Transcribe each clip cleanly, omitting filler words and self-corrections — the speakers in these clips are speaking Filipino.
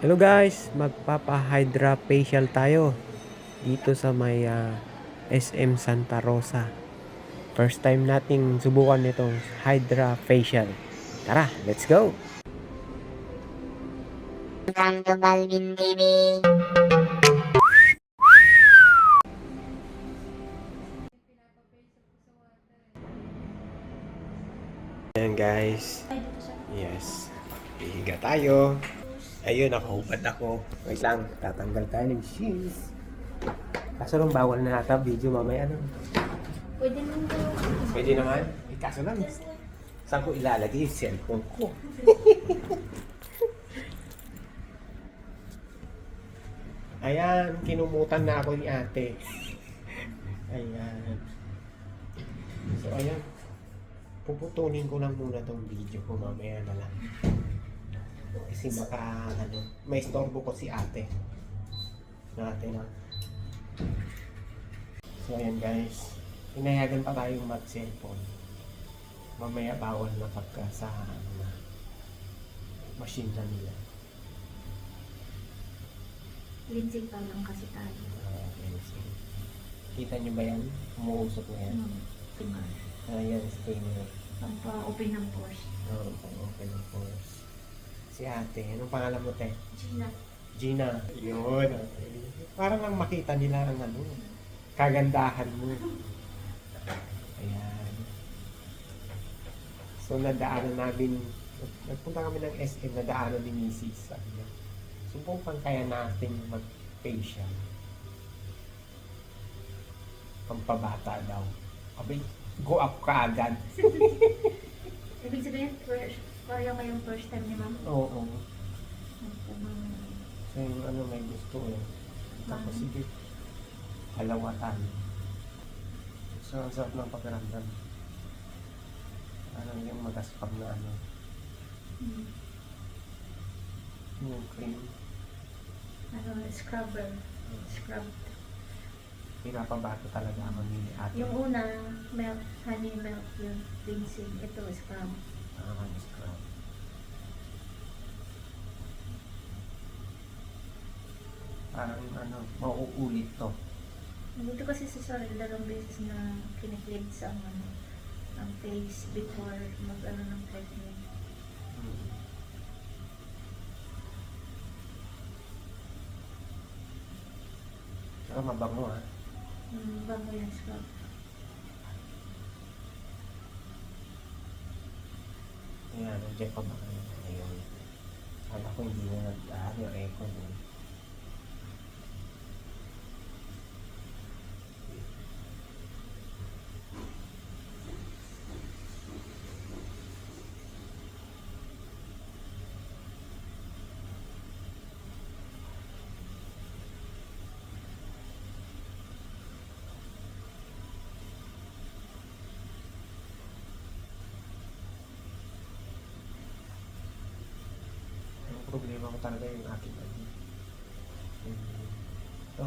Hello guys, magpapa-hydra facial tayo dito sa may SM Santa Rosa. First time nating subukan nitong hydra facial. Tara, let's go! Tanto Balvin TV. Ayan guys. Yes. Hihiga tayo. Ayun, nakahubad ako. Wait lang, tatanggal tayo ng shoes. Kaso lang bawal na nata video mamaya ano. Pwede naman daw. Pwede naman. Kaso lang. Saan ko ilalagay yung cellphone ko? Ayan, kinumutan na ako ni ate. Ayan. So, ayan. Puputunin ko lang muna tong video ko mamaya na lang. Kasi baka, may istorbo ko si ate. Natin na. So, ayan guys. Inayagan pa tayong mag-cellphone. Mamaya bawal na pagka sa machine na nila. Linsing pa lang kasi tayo. Okay, so, kita nyo ba yan? Umuusok na yan. Tingnan. Ayan, steamer. Pampa-open ng pores. Oo, pang-open ng pores. Si ate, anong pangalan mo, te? Gina. Gina. Yun. Okay. Parang lang makita nila ang kagandahan mo. Ayan. So, nadaanan namin, nagpunta kami ng SM, nadaanan ni Mrs. Sabi niya, subukan kaya natin mag-facial. Pampabata daw. Abay, go up ka agad. Ibig sabihin, parang kayong first time ni ma'am. Oo. So, yung may gusto eh. Tapos sige, dalawa tayo. So, ang sarap ng pakiramdam. Yung magaspag na yung cream. Scrubber. Scrub. Pinapabato talaga ako ni ate. Yung una, milk, honey milk yung rinsing. Ito, scrub. Scrub. Parang mauulit to. Nandito kasi sa Sorel, dalawang beses na kinikleanse ang face before ng treatment. Saka mabango Bago yan, scrub. Ayan, nandiyan pa ba kayo? Ayun. Kala ko hindi na yung echo doon. Ang problema ko talaga yung aking ito,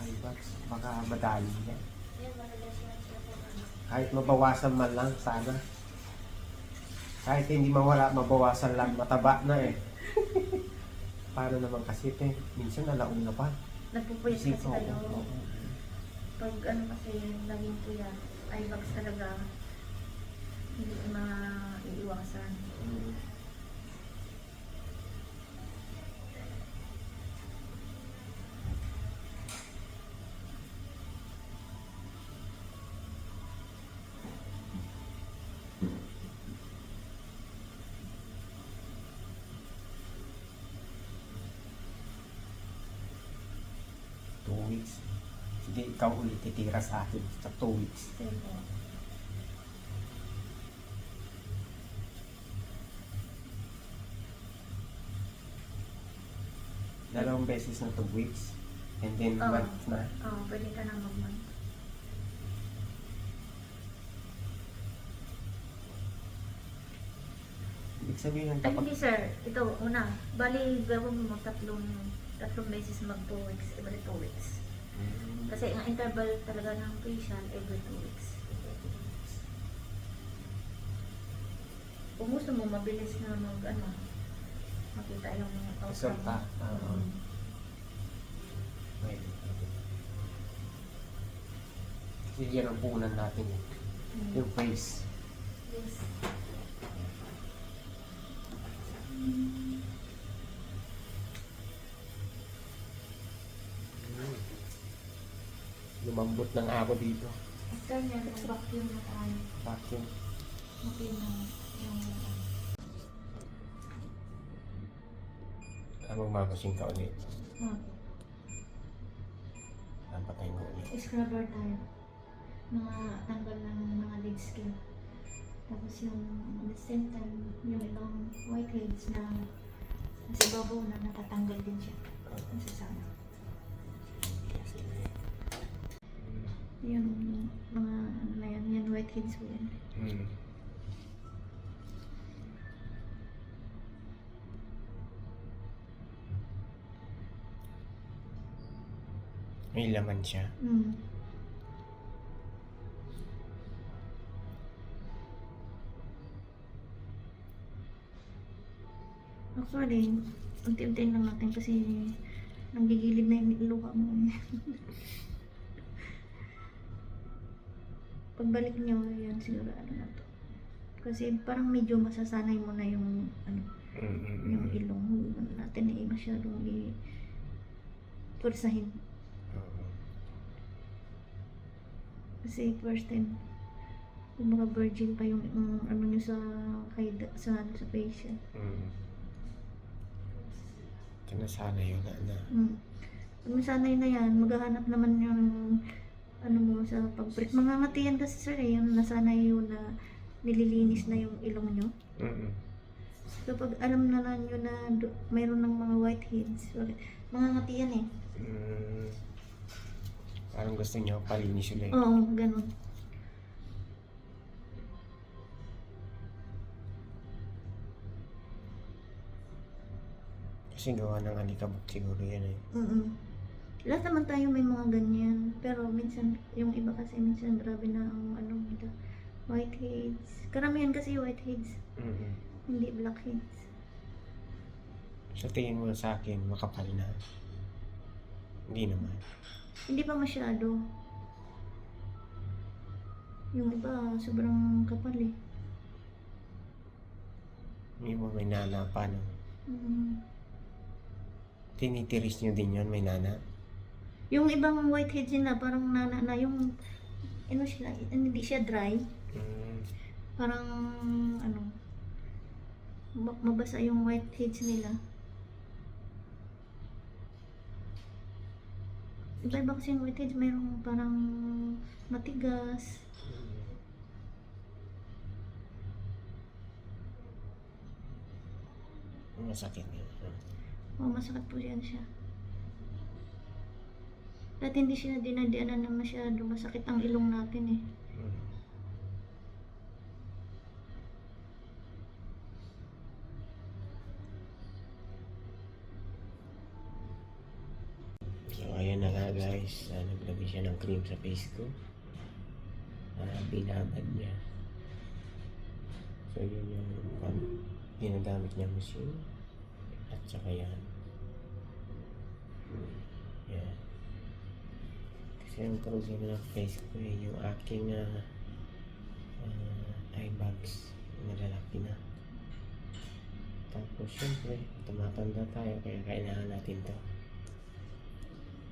eyebags. Baka madali yan. Kahit mabawasan man lang, sana. Kahit hindi mawala, mabawasan lang, mataba na eh. Paano naman kasi ito minsan nalaong na pa. Nagpupuyat kasi Oo, kayo. oo. Pag kasi naging puyat, eyebags talaga hindi maiiwasan. Mm. Weeks. Sige, ikaw ulit titira sa akin sa 2 weeks. Sige po. Dalawang beses na 2 weeks. And then Oo. month na. Pwede ka na mag-month. Ibig sabihin Ay, kapag hindi sir. Ito, una. Bali, gawin mo tatlong beses mag 2 weeks, every 2 weeks. Kasi ang interval talaga ng facial, every 2 weeks. Kung gusto mo, mabilis na makita yung Resulta. Mm. Pwede. Kasi yan ang punan natin eh. Mm. Yung face. Yes. Lumambot ng ako dito. After niya, vacuum na tayo. Vacuum. Vacuum na yung Magmamasin ka ulit. ah, Napatayin ko ulit. scrubber tayo. Mga tanggal ng mga dead skin. Tapos yung at the same time, yung ibang whiteheads na nasa babaw na natatanggal din siya. Nasa sana. Yung mga ano na yan whiteheads ko yan. Hmm. May laman siya. Mm. Actually, unti-unti lang natin kasi nanggigilid na yung luha mo eh. Pagbalik nyo, yan siguro ano na to. Kasi parang medyo masasanay mo na yung ano, yung ilong natin eh masyadong pursahin. Kasi first time, kung mga virgin pa yung ano nyo sa sa facial. Kinasana yun na. Kung nasanay na yan, maghahanap naman yung ano mo sa pag-break. Mga ngatiyan kasi sir eh, yung nasanay yun na nililinis na yung ilong nyo. Kapag alam na lang nyo na mayroon ng mga whiteheads, mga ngatiyan eh. Parang gusto niyo palinis ulit. Oo, ganun. Kasi gawa ng alikabok siguro yan eh. Lahat naman tayo may mga ganyan. Pero minsan, yung iba kasi minsan grabe na ang ano nila. Whiteheads. Karamihan kasi whiteheads. Hindi blackheads. Sa tingin mo sa akin, makapal na. Hindi naman. Hindi pa masyado. Yung iba, sobrang kapal eh. Hindi mo may nana pa no? Tinitiris nyo din yun, may nana? Yung ibang whiteheads nila, parang nana na yung ano sila, hindi siya dry. Parang ano, mabasa yung whiteheads nila. Iba-iba kasi yung whiteheads, mayroong parang matigas. Masakit yun. Masakit po yan siya. At hindi siya dinadianan na masyado masakit ang ilong natin eh. So ayan na nga guys, naglagay siya ng cream sa face ko. Binabad niya. So yun yung ginagamit niya machine. At saka yan. Yan. Kasi ang problema ng face ko eh, yung aking eye bags nalalaki na. Tapos syempre, tumatanda tayo kaya kailangan natin to.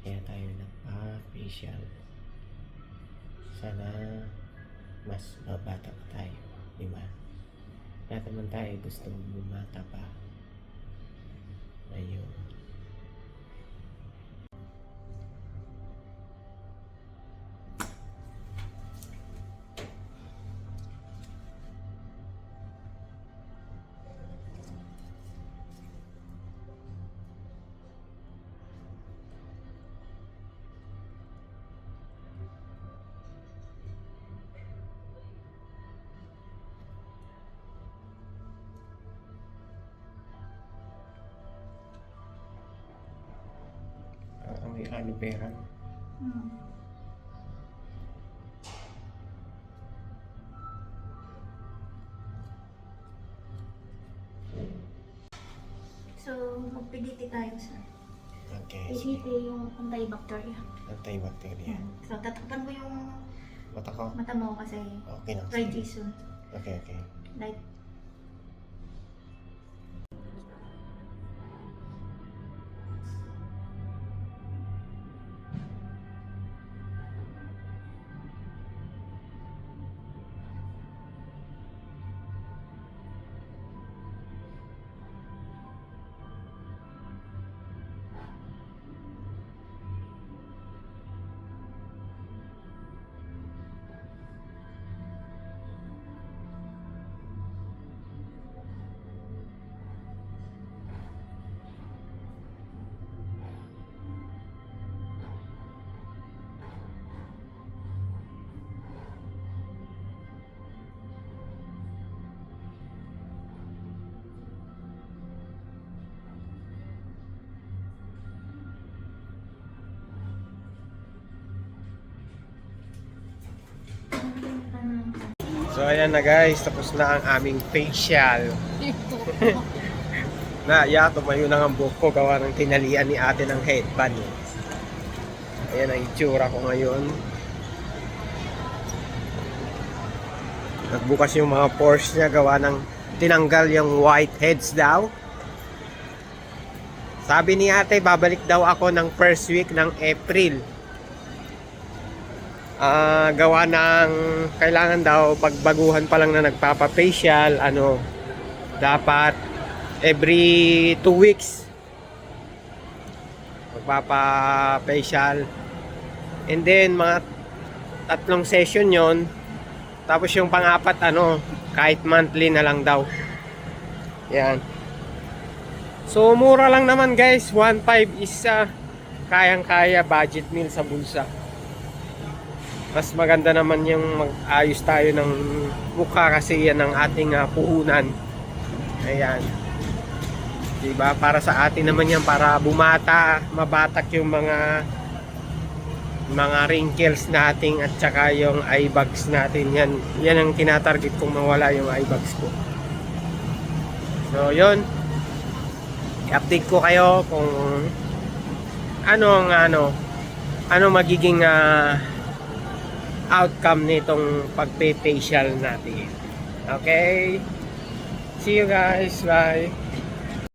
Kaya tayo nagpa-facial. Sana mas babata pa tayo, di ba? Lahat naman tayo gusto bumata pa. Ayun. May aloe vera. So, magpiditi tayo sa Okay, sige. piditi yung antibacteria. Antibacterial. So, tatakpan ko yung Mata ko? mata mo kasi Okay lang. dry sige. Jason. Okay, okay. Like, So ayan na guys, tapos na ang aming facial. Tumayo na ang buhok ko gawa ng tinalian ni ate ng headband. Ayan ang itsura ko ngayon. Nagbukas yung mga pores niya gawa ng tinanggal yung whiteheads daw. Sabi ni ate, babalik daw ako ng first week ng April. Gawa ng kailangan daw pagbaguhan pa lang na nagpapa-facial, dapat every 2 weeks magpapa-facial, and then mga 3 session yon, tapos yung pang-apat kahit monthly na lang daw. Yan, so mura lang naman guys, 1.5 is kayang-kaya budget meal sa bulsa. Mas maganda naman yung mag-ayos tayo ng mukha kasi yan ang ating puhunan. Ayan. Diba? Para sa atin naman yan, para bumata, mabatak yung mga wrinkles natin at saka yung eye bags natin. Yan ang tinatarget kong mawala yung eye bags ko. So, yun. I-update ko kayo kung ano magiging outcome nitong pagpe-facial natin. Okay? See you guys. Bye.